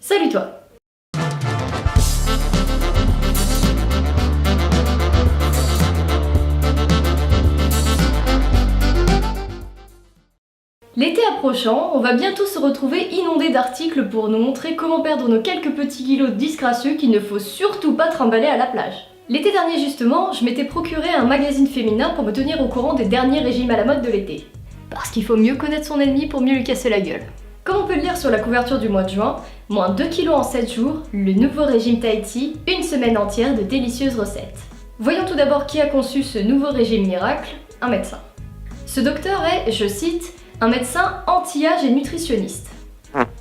Salut toi! L'été approchant, on va bientôt se retrouver inondé d'articles pour nous montrer comment perdre nos quelques petits kilos disgracieux qu'il ne faut surtout pas trimballer à la plage. L'été dernier justement, je m'étais procuré un magazine féminin pour me tenir au courant des derniers régimes à la mode de l'été. Parce qu'il faut mieux connaître son ennemi pour mieux lui casser la gueule. Comme on peut le lire sur la couverture du mois de juin, moins 2 kilos en 7 jours, le nouveau régime Tahiti, une semaine entière de délicieuses recettes. Voyons tout d'abord qui a conçu ce nouveau régime miracle, un médecin. Ce docteur est, je cite, un médecin anti-âge et nutritionniste.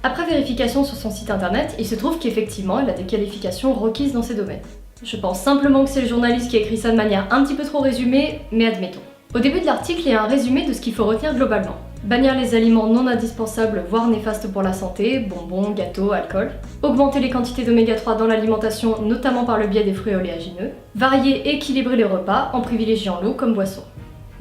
Après vérification sur son site internet, il se trouve qu'effectivement il a des qualifications requises dans ces domaines. Je pense simplement que c'est le journaliste qui a écrit ça de manière un petit peu trop résumée, mais admettons. Au début de l'article, il y a un résumé de ce qu'il faut retenir globalement. Bannir les aliments non indispensables, voire néfastes pour la santé, bonbons, gâteaux, alcool. Augmenter les quantités d'oméga 3 dans l'alimentation, notamment par le biais des fruits oléagineux. Varier et équilibrer les repas en privilégiant l'eau comme boisson.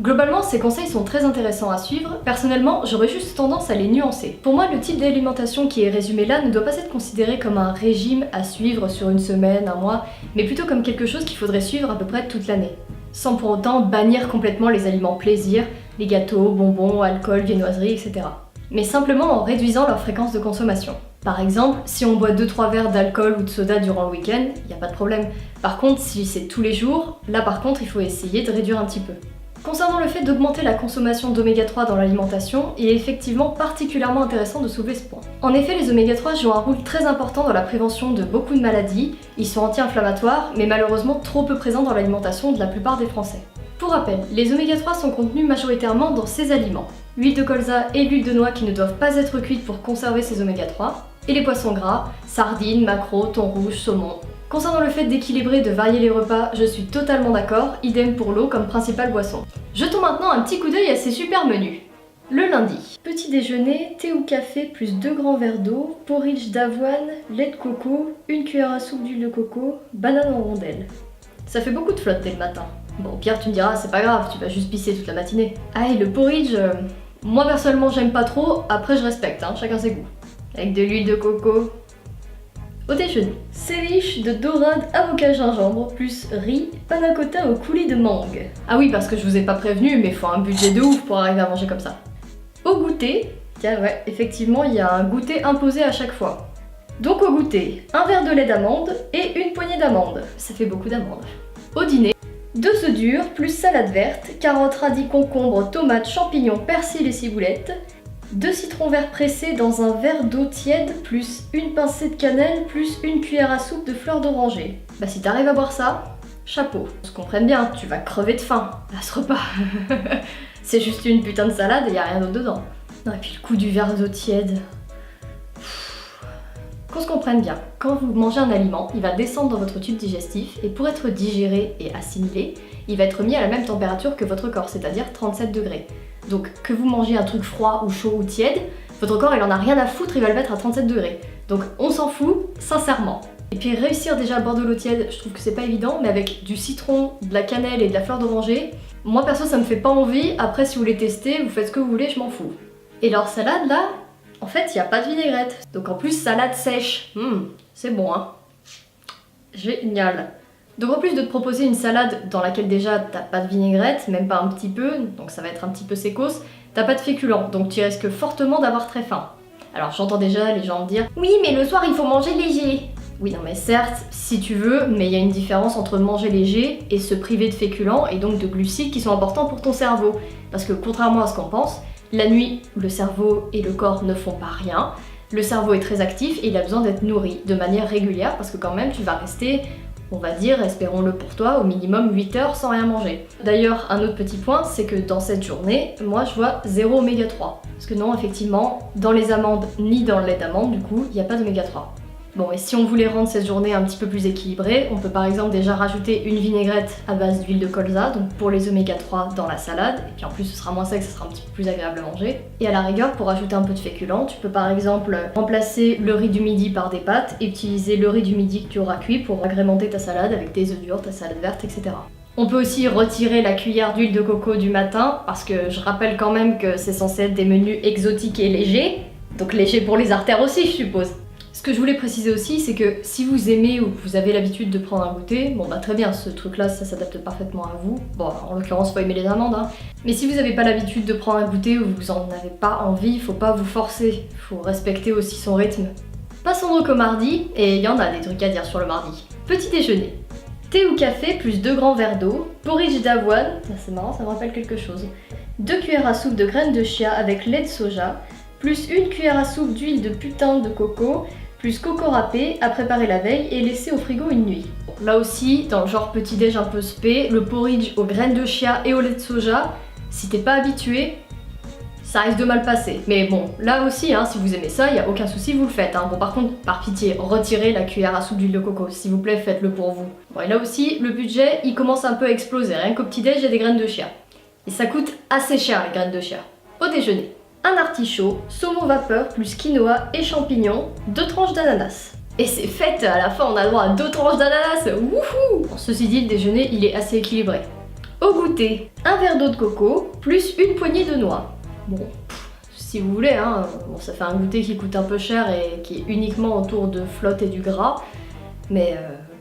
Globalement, ces conseils sont très intéressants à suivre. Personnellement, j'aurais juste tendance à les nuancer. Pour moi, le type d'alimentation qui est résumé là ne doit pas être considéré comme un régime à suivre sur une semaine, un mois, mais plutôt comme quelque chose qu'il faudrait suivre à peu près toute l'année. Sans pour autant bannir complètement les aliments plaisir, les gâteaux, bonbons, alcool, viennoiseries, etc. Mais simplement en réduisant leur fréquence de consommation. Par exemple, si on boit 2-3 verres d'alcool ou de soda durant le week-end, il n'y a pas de problème. Par contre, si c'est tous les jours, là par contre, il faut essayer de réduire un petit peu. Concernant le fait d'augmenter la consommation d'oméga 3 dans l'alimentation, il est effectivement particulièrement intéressant de soulever ce point. En effet, les oméga 3 jouent un rôle très important dans la prévention de beaucoup de maladies, ils sont anti-inflammatoires, mais malheureusement trop peu présents dans l'alimentation de la plupart des Français. Pour rappel, les oméga 3 sont contenus majoritairement dans ces aliments. L'huile de colza et l'huile de noix qui ne doivent pas être cuites pour conserver ces oméga 3, et les poissons gras, sardines, maquereaux, thon rouge, saumon. Concernant le fait d'équilibrer et de varier les repas, je suis totalement d'accord, idem pour l'eau comme principale boisson. Jetons maintenant un petit coup d'œil à ces super menus. Le lundi, petit déjeuner, thé ou café plus 2 grands verres d'eau, porridge d'avoine, lait de coco, 1 cuillère à soupe d'huile de coco, banane en rondelles. Ça fait beaucoup de flotte dès le matin. Bon, Pierre, tu me diras, c'est pas grave, tu vas juste pisser toute la matinée. Ah, et le porridge, moi personnellement j'aime pas trop, après je respecte, chacun ses goûts. Avec de l'huile de coco. Au déjeuner, céliche de dorade avocat gingembre plus riz, panna cotta au coulis de mangue. Ah oui, parce que je vous ai pas prévenu, mais faut un budget de ouf pour arriver à manger comme ça. Au goûter, tiens ouais, effectivement il y a un goûter imposé à chaque fois. Donc au goûter, un verre de lait d'amande et une poignée d'amandes. Ça fait beaucoup d'amandes. Au dîner, 2 œufs durs plus salade verte, carottes, radis, concombres, tomates, champignons, persil et ciboulettes. 2 citrons verts pressés dans un verre d'eau tiède, plus une pincée de cannelle, plus une cuillère à soupe de fleurs d'oranger. Bah si t'arrives à boire ça, chapeau. On se comprenne bien, tu vas crever de faim à ce repas. C'est juste une putain de salade et y a rien d'autre dedans. Non et puis le coup du verre d'eau tiède. Qu'on se comprenne bien, quand vous mangez un aliment, il va descendre dans votre tube digestif et pour être digéré et assimilé, il va être mis à la même température que votre corps, c'est-à-dire 37 degrés. Donc que vous mangez un truc froid ou chaud ou tiède, votre corps il en a rien à foutre, il va le mettre à 37 degrés. Donc on s'en fout, sincèrement. Et puis réussir déjà à boire de l'eau tiède, je trouve que c'est pas évident, mais avec du citron, de la cannelle et de la fleur d'oranger, moi perso ça me fait pas envie, après si vous voulez tester, vous faites ce que vous voulez, je m'en fous. Et leur salade là, en fait il n'y a pas de vinaigrette. Donc en plus salade sèche, c'est bon Génial. Donc en plus de te proposer une salade dans laquelle déjà t'as pas de vinaigrette, même pas un petit peu, donc ça va être un petit peu sécos, t'as pas de féculents, donc tu risques fortement d'avoir très faim. Alors j'entends déjà les gens me dire « Oui mais le soir il faut manger léger !» Oui non mais certes, si tu veux, mais il y a une différence entre manger léger et se priver de féculents et donc de glucides qui sont importants pour ton cerveau. Parce que contrairement à ce qu'on pense, la nuit, le cerveau et le corps ne font pas rien, le cerveau est très actif et il a besoin d'être nourri de manière régulière parce que quand même tu vas rester... on va dire, espérons-le pour toi, au minimum 8 heures sans rien manger. D'ailleurs, un autre petit point, c'est que dans cette journée, moi je vois 0 oméga 3. Parce que non, effectivement, dans les amandes ni dans le lait d'amande, du coup, il n'y a pas d'oméga 3. Bon, et si on voulait rendre cette journée un petit peu plus équilibrée, on peut par exemple déjà rajouter une vinaigrette à base d'huile de colza, donc pour les oméga 3 dans la salade, et puis en plus ce sera moins sec, ce sera un petit peu plus agréable à manger. Et à la rigueur, pour ajouter un peu de féculents, tu peux par exemple remplacer le riz du midi par des pâtes et utiliser le riz du midi que tu auras cuit pour agrémenter ta salade avec tes œufs durs, ta salade verte, etc. On peut aussi retirer la cuillère d'huile de coco du matin, parce que je rappelle quand même que c'est censé être des menus exotiques et légers, donc légers pour les artères aussi je suppose. Ce que je voulais préciser aussi, c'est que si vous aimez ou que vous avez l'habitude de prendre un goûter, bon bah très bien, ce truc-là, ça s'adapte parfaitement à vous. Bon, en l'occurrence, faut aimer les amandes, hein. Mais si vous n'avez pas l'habitude de prendre un goûter ou vous en avez pas envie, faut pas vous forcer, faut respecter aussi son rythme. Passons donc au mardi, et il y en a des trucs à dire sur le mardi. Petit déjeuner. Thé ou café plus 2 grands verres d'eau, porridge d'avoine, ça c'est marrant, ça me rappelle quelque chose. 2 cuillères à soupe de graines de chia avec lait de soja, plus 1 cuillère à soupe d'huile de putain de coco, plus coco râpé à préparer la veille et laisser au frigo une nuit. Bon, là aussi, dans le genre petit déj un peu spé, le porridge aux graines de chia et au lait de soja, si t'es pas habitué, ça risque de mal passer. Mais bon, là aussi, hein, si vous aimez ça, y a aucun souci, vous le faites. Hein. Bon, par contre, par pitié, retirez la cuillère à soupe d'huile de coco, s'il vous plaît, faites-le pour vous. Bon, et là aussi, le budget, il commence un peu à exploser. Rien qu'au petit déj, il y a des graines de chia. Et ça coûte assez cher, les graines de chia. Au déjeuner. Un artichaut, saumon vapeur plus quinoa et champignons, 2 tranches d'ananas. Et c'est fait, à la fin on a droit à 2 tranches d'ananas, wouhou! Bon, ceci dit, le déjeuner il est assez équilibré. Au goûter, un verre d'eau de coco plus une poignée de noix. Bon, si vous voulez, hein, bon, ça fait un goûter qui coûte un peu cher et qui est uniquement autour de flotte et du gras, mais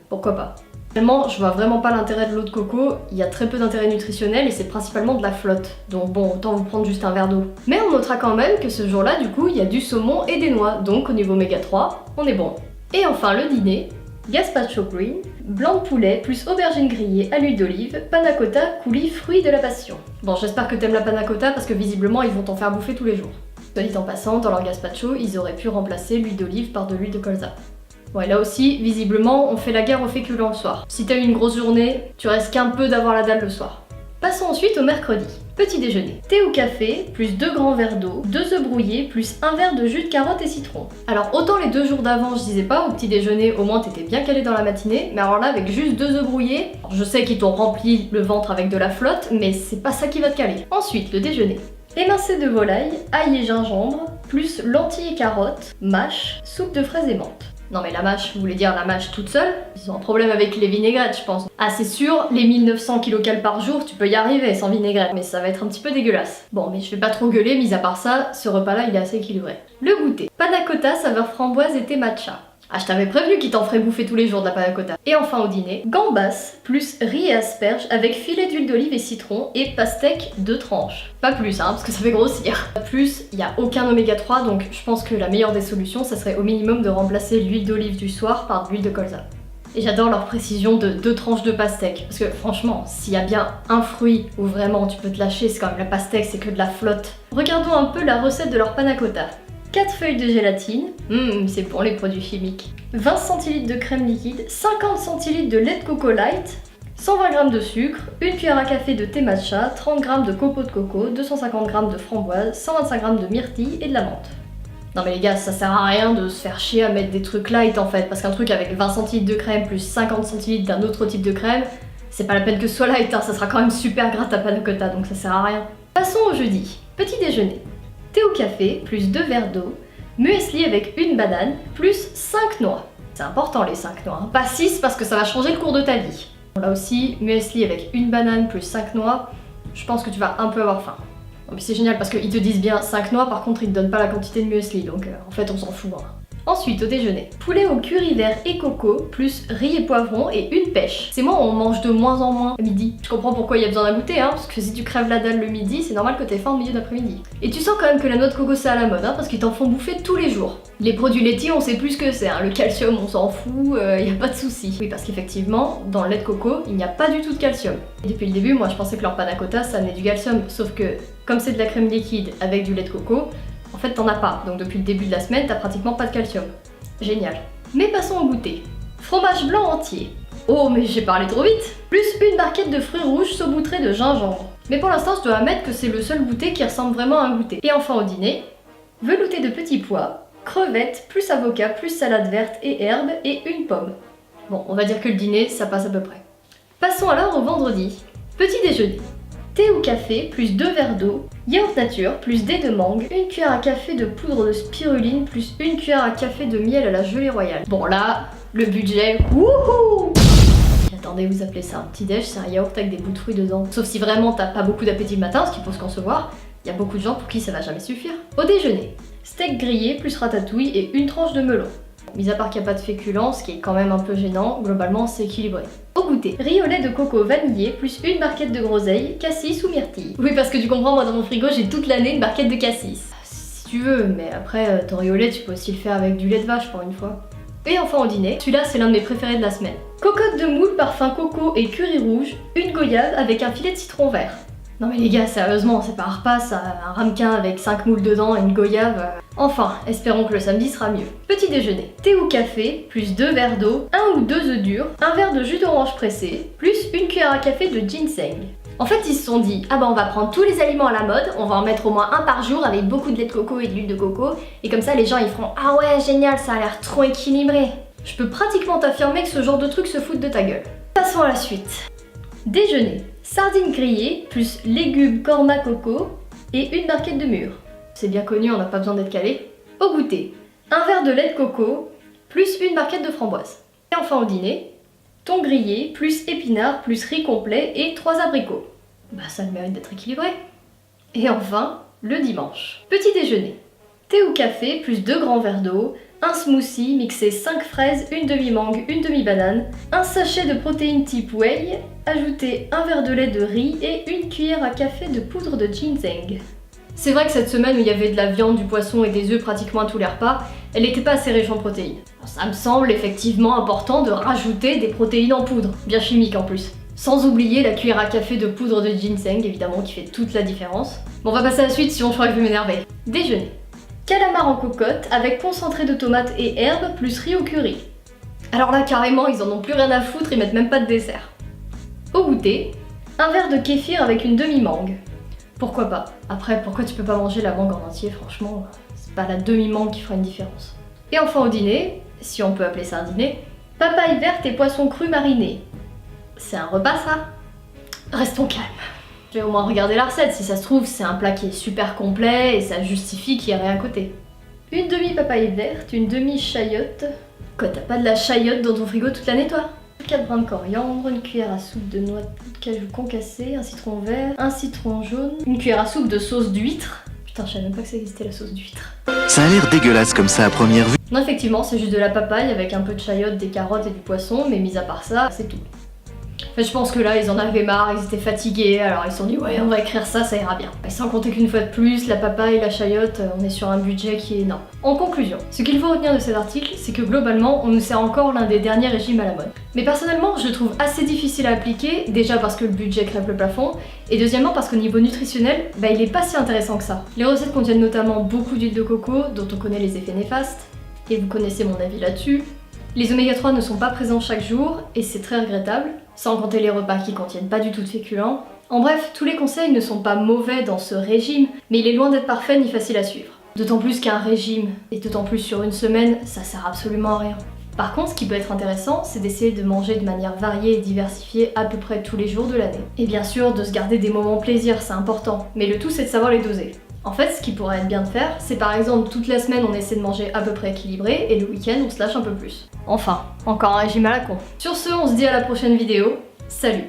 pourquoi pas. Vraiment, je vois vraiment pas l'intérêt de l'eau de coco, il y a très peu d'intérêt nutritionnel et c'est principalement de la flotte. Donc bon, autant vous prendre juste un verre d'eau. Mais on notera quand même que ce jour-là, du coup, il y a du saumon et des noix, donc au niveau oméga 3, on est bon. Et enfin le dîner, gazpacho green, blanc de poulet plus aubergine grillée à l'huile d'olive, panna cotta, coulis, fruits de la passion. Bon, j'espère que t'aimes la panna cotta parce que visiblement ils vont t'en faire bouffer tous les jours. Soit dit en passant, dans leur gazpacho, ils auraient pu remplacer l'huile d'olive par de l'huile de colza. Ouais, là aussi, visiblement, on fait la guerre aux féculents le soir. Si t'as eu une grosse journée, tu risques un peu d'avoir la dalle le soir. Passons ensuite au mercredi. Petit déjeuner. Thé ou café, plus 2 grands verres d'eau, 2 œufs brouillés, plus 1 verre de jus de carotte et citron. Alors autant les 2 jours d'avant, je disais pas, au petit déjeuner, au moins t'étais bien calé dans la matinée, mais alors là, avec juste 2 œufs brouillés, je sais qu'ils t'ont rempli le ventre avec de la flotte, mais c'est pas ça qui va te caler. Ensuite, le déjeuner. Émincé de volaille, ail et gingembre, plus lentilles et carottes, mâche, soupe de fraises et menthe. Non mais la mâche, vous voulez dire la mâche toute seule? Ils ont un problème avec les vinaigrettes, je pense. Ah c'est sûr, les 1900 kcal par jour, tu peux y arriver sans vinaigrette, mais ça va être un petit peu dégueulasse. Bon, mais je vais pas trop gueuler, mis à part ça, ce repas-là il est assez équilibré. Le goûter. Panna cotta saveur framboise et thé matcha. Ah, je t'avais prévenu qu'ils t'en feraient bouffer tous les jours de la panna cotta. Et enfin au dîner, gambas plus riz et asperges avec filet d'huile d'olive et citron et pastèque 2 tranches. Pas plus, hein, parce que ça fait grossir. Plus, il n'y a aucun oméga 3, donc je pense que la meilleure des solutions, ça serait au minimum de remplacer l'huile d'olive du soir par de l'huile de colza. Et j'adore leur précision de 2 tranches de pastèque, parce que franchement, s'il y a bien un fruit où vraiment tu peux te lâcher, c'est quand même la pastèque, c'est que de la flotte. Regardons un peu la recette de leur panna cotta. 4 feuilles de gélatine, c'est pour les produits chimiques, 20 cl de crème liquide, 50 cl de lait de coco light, 120 g de sucre, 1 cuillère à café de thé matcha, 30 g de copeaux de coco, 250 g de framboise, 125 g de myrtille et de la menthe. Non mais les gars, ça sert à rien de se faire chier à mettre des trucs light en fait, parce qu'un truc avec 20 cl de crème plus 50 cl d'un autre type de crème, c'est pas la peine que ce soit light, hein, ça sera quand même super gras ta panna cotta, donc ça sert à rien. Passons au jeudi. Petit déjeuner. Thé au café, plus 2 verres d'eau, muesli avec une banane, plus 5 noix. C'est important les 5 noix, hein. Pas 6 parce que ça va changer le cours de ta vie. Là aussi, muesli avec une banane plus 5 noix, je pense que tu vas un peu avoir faim. Non mais c'est génial parce qu'ils te disent bien 5 noix, par contre ils te donnent pas la quantité de muesli, donc en fait on s'en fout. Hein. Ensuite, au déjeuner, poulet au curry vert et coco, plus riz et poivron et une pêche. C'est moi, on mange de moins en moins à midi. Je comprends pourquoi il y a besoin d'un goûter, hein, parce que si tu crèves la dalle le midi, c'est normal que t'aies faim au milieu d'après-midi. Et tu sens quand même que la noix de coco c'est à la mode, hein, parce qu'ils t'en font bouffer tous les jours. Les produits laitiers, on sait plus ce que c'est, hein. Le calcium, on s'en fout, y a pas de souci. Oui, parce qu'effectivement, dans le lait de coco, il n'y a pas du tout de calcium. Et depuis le début, moi je pensais que leur panna cotta, ça amenait du calcium, sauf que, comme c'est de la crème liquide avec du lait de coco, en fait t'en as pas. Donc depuis le début de la semaine, t'as pratiquement pas de calcium. Génial. Mais passons au goûter. Fromage blanc entier. Oh, mais j'ai parlé trop vite. Plus une barquette de fruits rouges saupoudrés de gingembre. Mais pour l'instant, je dois admettre que c'est le seul goûter qui ressemble vraiment à un goûter. Et enfin au dîner, velouté de petits pois, crevettes, plus avocat, plus salade verte et herbes et une pomme. Bon, on va dire que le dîner, ça passe à peu près. Passons alors au vendredi. Petit déjeuner. Thé ou café, plus 2 verres d'eau, yaourt nature, plus dés de mangue, 1 cuillère à café de poudre de spiruline, plus 1 cuillère à café de miel à la gelée royale. Bon là, le budget, wouhou! Attendez, vous appelez ça un petit déj, c'est un yaourt avec des bouts de fruits dedans. Sauf si vraiment t'as pas beaucoup d'appétit le matin, ce qui peut se concevoir, il y a beaucoup de gens pour qui ça va jamais suffire. Au déjeuner, steak grillé plus ratatouille et une tranche de melon. Mis à part qu'il n'y a pas de féculents, ce qui est quand même un peu gênant, globalement c'est équilibré. Au goûter, riz au lait de coco vanillé plus une barquette de groseille, cassis ou myrtille. Oui parce que tu comprends, moi dans mon frigo j'ai toute l'année une barquette de cassis. Si tu veux, mais après ton riz au lait tu peux aussi le faire avec du lait de vache pour une fois. Et enfin au dîner, celui-là c'est l'un de mes préférés de la semaine. Cocotte de moule, parfum coco et curry rouge, une goyave avec un filet de citron vert. Non mais les gars, sérieusement, c'est pas un repas ça, un ramequin avec 5 moules dedans et une goyave. Enfin, espérons que le samedi sera mieux. Petit déjeuner, thé ou café, plus 2 verres d'eau, 1 ou 2 œufs durs, un verre de jus d'orange pressé, plus une cuillère à café de ginseng. En fait, ils se sont dit, ah bah on va prendre tous les aliments à la mode, on va en mettre au moins un par jour avec beaucoup de lait de coco et de l'huile de coco, et comme ça les gens ils feront, ah ouais génial, ça a l'air trop équilibré. Je peux pratiquement t'affirmer que ce genre de truc se fout de ta gueule. Passons à la suite. Déjeuner, sardines grillées, plus légumes korma coco et une barquette de mûre. C'est bien connu, on n'a pas besoin d'être calé. Au goûter, un verre de lait de coco, plus une barquette de framboises. Et enfin au dîner, thon grillé, plus épinards, plus riz complet et 3 abricots. Bah ça a le mérite d'être équilibré. Et enfin, le dimanche. Petit déjeuner, thé ou café, plus 2 grands verres d'eau, un smoothie mixé 5 fraises, une demi-mangue, une demi-banane, un sachet de protéines type whey, ajouter un verre de lait de riz et une cuillère à café de poudre de ginseng. C'est vrai que cette semaine où il y avait de la viande, du poisson et des œufs pratiquement à tous les repas, elle n'était pas assez riche en protéines. Alors, ça me semble effectivement important de rajouter des protéines en poudre, bien chimiques en plus. Sans oublier la cuillère à café de poudre de ginseng évidemment qui fait toute la différence. Bon on va passer à la suite sinon je crois que je vais m'énerver. Déjeuner. Calamar en cocotte avec concentré de tomates et herbes plus riz au curry. Alors là carrément ils en ont plus rien à foutre, ils mettent même pas de dessert. Au goûter, un verre de kéfir avec une demi-mangue. Pourquoi pas? Après pourquoi tu peux pas manger la mangue en entier, franchement, c'est pas la demi-mangue qui fera une différence. Et enfin au dîner, si on peut appeler ça un dîner, papaye verte et poisson cru mariné. C'est un repas ça? Restons calmes. Je vais au moins regarder la recette, si ça se trouve c'est un plat qui est super complet et ça justifie qu'il n'y ait rien à côté. Une demi-papaye verte, une demi-chayotte. Quoi, t'as pas de la chayotte dans ton frigo toute l'année toi? 4 brins de coriandre, une cuillère à soupe de noix de cajou concassée, un citron vert, un citron jaune, une cuillère à soupe de sauce d'huître. Putain, je savais même pas que ça existait la sauce d'huître. Ça a l'air dégueulasse comme ça à première vue. Non, effectivement, c'est juste de la papaye avec un peu de chayotte, des carottes et du poisson, mais mis à part ça, c'est tout. En fait, je pense que là, ils en avaient marre, ils étaient fatigués, alors ils se sont dit ouais, on va écrire ça, ça ira bien. Et sans compter qu'une fois de plus, la papaye, la chayotte, on est sur un budget qui est énorme. En conclusion, ce qu'il faut retenir de cet article, c'est que globalement, on nous sert encore l'un des derniers régimes à la mode. Mais personnellement, je le trouve assez difficile à appliquer, déjà parce que le budget crève le plafond, et deuxièmement parce qu'au niveau nutritionnel, il est pas si intéressant que ça. Les recettes contiennent notamment beaucoup d'huile de coco, dont on connaît les effets néfastes, et vous connaissez mon avis là-dessus. Les oméga 3 ne sont pas présents chaque jour, et c'est très regrettable, sans compter les repas qui contiennent pas du tout de féculents. En bref, tous les conseils ne sont pas mauvais dans ce régime, mais il est loin d'être parfait ni facile à suivre. D'autant plus qu'un régime, et d'autant plus sur une semaine, ça sert absolument à rien. Par contre, ce qui peut être intéressant, c'est d'essayer de manger de manière variée et diversifiée à peu près tous les jours de l'année. Et bien sûr, de se garder des moments plaisir, c'est important, mais le tout c'est de savoir les doser. En fait, ce qui pourrait être bien de faire, c'est par exemple toute la semaine on essaie de manger à peu près équilibré et le week-end on se lâche un peu plus. Enfin, encore un régime à la con. Sur ce, on se dit à la prochaine vidéo. Salut!